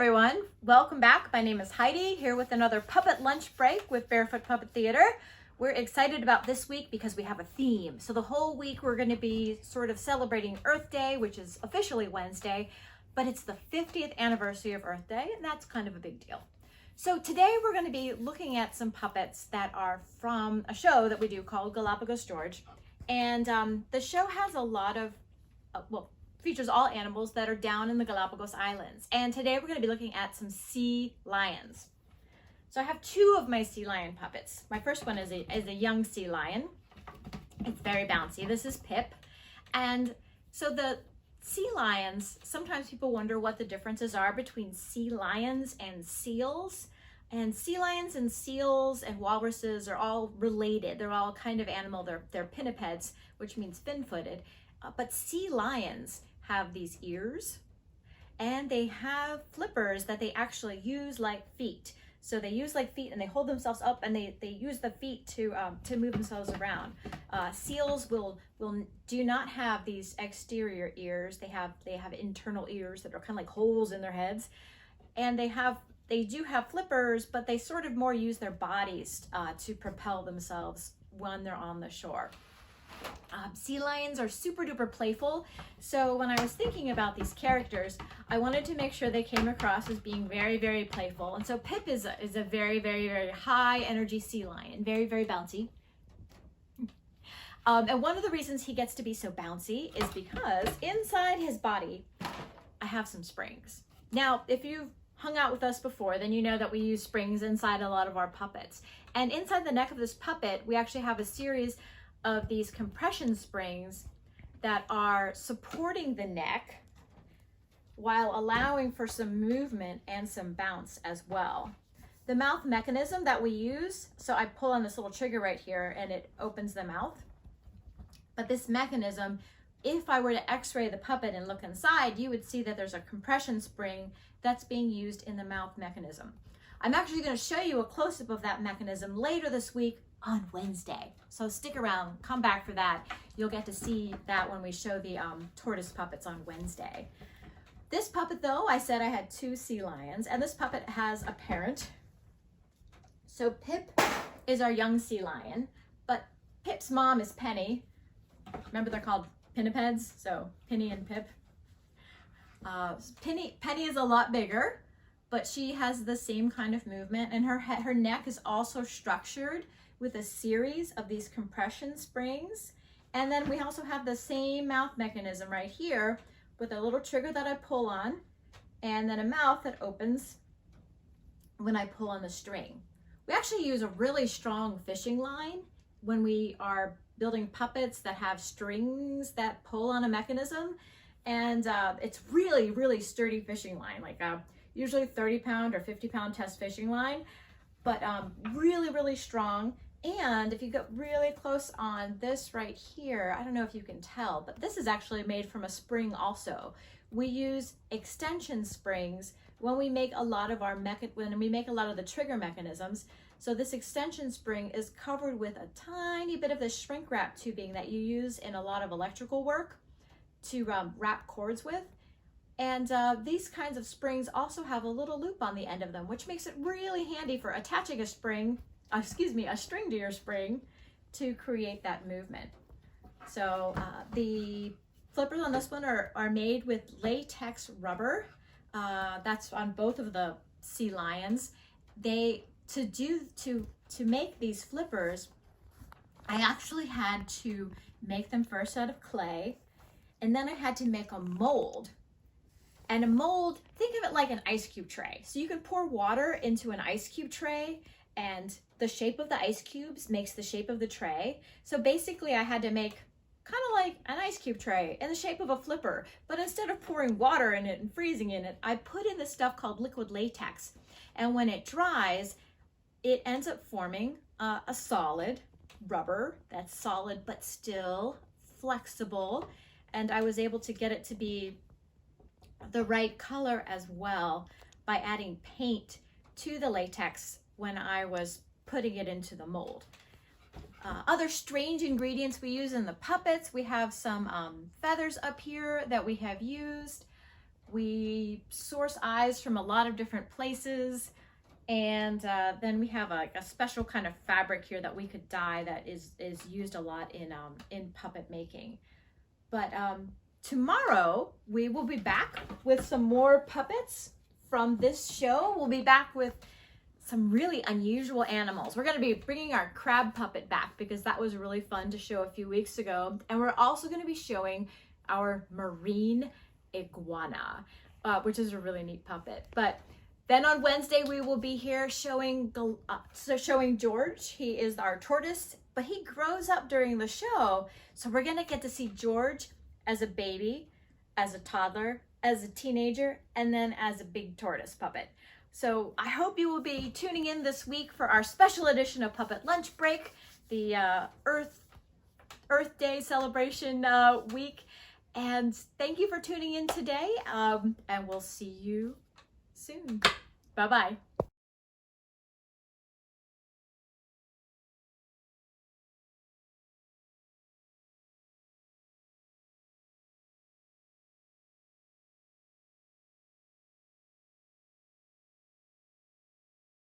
everyone, welcome back. My name is Heidi, here with another puppet lunch break with Barefoot Puppet Theater. We're excited about this week because we have a theme. So the whole week we're going to be sort of celebrating Earth Day, which is officially Wednesday, but it's the 50th anniversary of Earth Day, and that's kind of a big deal. So today we're going to be looking at some puppets that are from a show that we do called Galápagos Islands. And the show has a lot of, features all animals that are down in the Galápagos Islands. And today we're going to be looking at some sea lions. So I have two of my sea lion puppets. My first one is a young sea lion. It's very bouncy. This is Pip. And so the sea lions, sometimes people wonder what the differences are between sea lions and seals. And sea lions and seals and walruses are all related. They're all kind of animal. They're pinnipeds, which means fin-footed. But sea lions have these ears, and they have flippers that they actually use like feet. So they use like feet, and they hold themselves up, and they use the feet to move themselves around. Seals do not have these exterior ears. They have internal ears that are kind of like holes in their heads, and they do have flippers, but they sort of more use their bodies to propel themselves when they're on the shore. Sea lions are super duper playful. So when I was thinking about these characters, I wanted to make sure they came across as being very, very playful. And so Pip is a very, very, very high energy sea lion, very, very bouncy. And one of the reasons he gets to be so bouncy is because inside his body, I have some springs. Now, if you've hung out with us before, then you know that we use springs inside a lot of our puppets. And inside the neck of this puppet, we actually have a series of these compression springs that are supporting the neck while allowing for some movement and some bounce as well. The mouth mechanism that we use, so I pull on this little trigger right here and it opens the mouth. But this mechanism, if I were to x-ray the puppet and look inside, you would see that there's a compression spring that's being used in the mouth mechanism. I'm actually going to show you a close-up of that mechanism later this week on Wednesday. So stick around, come back for that. You'll get to see that when we show the tortoise puppets on Wednesday. This puppet though, I said I had two sea lions, and this puppet has a parent. So Pip is our young sea lion, but Pip's mom is Penny. Remember they're called pinnipeds, so Penny and Pip. Penny is a lot bigger, but she has the same kind of movement, and her neck is also structured with a series of these compression springs. And then we also have the same mouth mechanism right here with a little trigger that I pull on, and then a mouth that opens when I pull on the string. We actually use a really strong fishing line when we are building puppets that have strings that pull on a mechanism. And it's really, really sturdy fishing line, like usually 30-pound or 50-pound test fishing line, but really, really strong. And if you get really close on this right here, I don't know if you can tell, but this is actually made from a spring also. We use extension springs when we make a lot of the trigger mechanisms. So this extension spring is covered with a tiny bit of the shrink wrap tubing that you use in a lot of electrical work to wrap cords with. And these kinds of springs also have a little loop on the end of them, which makes it really handy for attaching a string to your spring to create that movement. So the flippers on this one are made with latex rubber. That's on both of the sea lions. To make these flippers, I actually had to make them first out of clay, and then I had to make a mold. And a mold, think of it like an ice cube tray. So you can pour water into an ice cube tray, and the shape of the ice cubes makes the shape of the tray. So basically I had to make kind of like an ice cube tray in the shape of a flipper, but instead of pouring water in it and freezing in it, I put in this stuff called liquid latex. And when it dries, it ends up forming a solid rubber that's solid but still flexible. And I was able to get it to be the right color as well by adding paint to the latex when I was putting it into the mold. Other strange ingredients we use in the puppets, we have some feathers up here that we have used. We source eyes from a lot of different places. And then we have a special kind of fabric here that we could dye that is used a lot in puppet making. But tomorrow we will be back with some more puppets from this show. We'll be back with some really unusual animals. We're going to be bringing our crab puppet back because that was really fun to show a few weeks ago. And we're also going to be showing our marine iguana, which is a really neat puppet. But then on Wednesday, we will be here showing George. He is our tortoise, but he grows up during the show. So we're going to get to see George as a baby, as a toddler, as a teenager, and then as a big tortoise puppet. So I hope you will be tuning in this week for our special edition of Puppet Lunch Break, the Earth Day celebration week. And thank you for tuning in today, and we'll see you soon. Bye-bye.